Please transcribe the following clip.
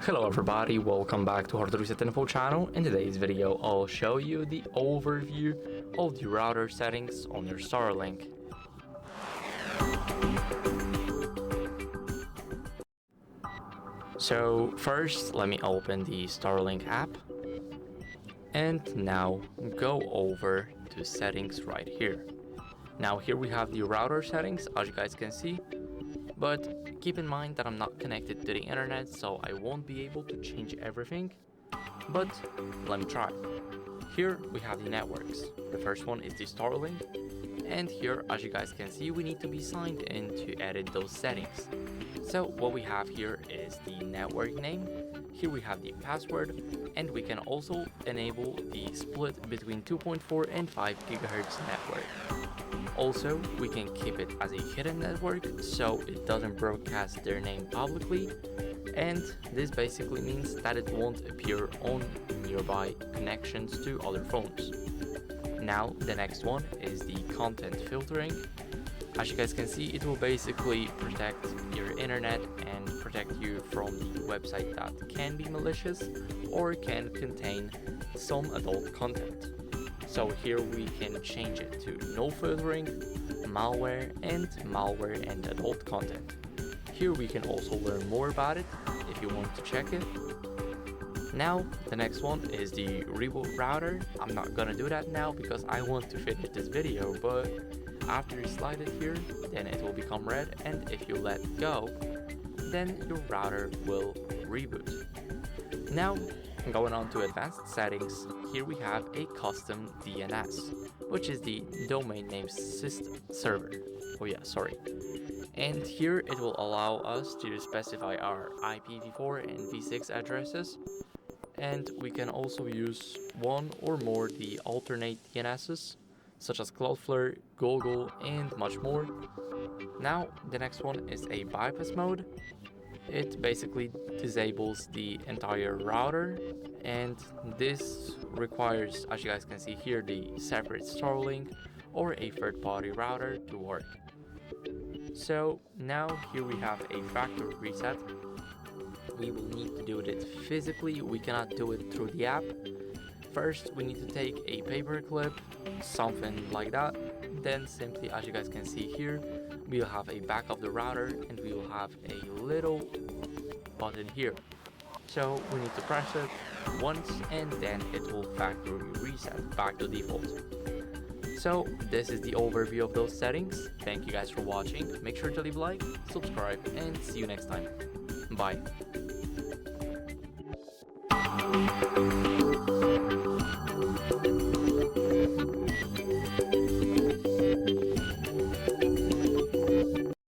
Hello everybody, welcome back to HardReset.Info channel. In today's video, I'll show you the overview of the router settings on your STARLINK. So first, let me open the STARLINK app. And now go over to settings right here. Now here we have the router settings, as you guys can see. But keep in mind that I'm not connected to the internet, so I won't be able to change everything. But let me try. Here we have the networks. The first one is the STARLINK. And here, as you guys can see, we need to be signed in to edit those settings. So what we have here is the network name. Here we have the password, and we can also enable the split between 2.4 and 5 GHz network. Also, we can keep it as a hidden network so it doesn't broadcast their name publicly, and this basically means that it won't appear on nearby connections to other phones. Now, the next one is the content filtering. As you guys can see, it will basically protect your internet and protect you from the website that can be malicious or can contain some adult content. So here we can change it to no filtering, malware and adult content. Here we can also learn more about it if you want to check it. Now the next one is the Reboot router. I'm not gonna do that now because I want to finish this video, but after you slide it here, then it will become red, and if you let go, then your router will reboot. Now, going on to advanced settings, here we have a custom DNS, which is the domain name system server. And here it will allow us to specify our IPv4 and v6 addresses, and we can also use one or more the alternate DNSs, such as Cloudflare, Google, and much more. Now, the next one is a bypass mode. It basically disables the entire router, and this requires, as you guys can see here, the separate STARLINK or a third-party router to work. So now here we have a factory reset. We will need to do it physically, we cannot do it through the app. First, we need to take a paper clip, something like that. Then simply, as you guys can see here, we'll have a back of the router and we will have a little button here. So we need to press it once and then it will factory reset back to default. So this is the overview of those settings. Thank you guys for watching. Make sure to leave a like, subscribe, and see you next time. Bye.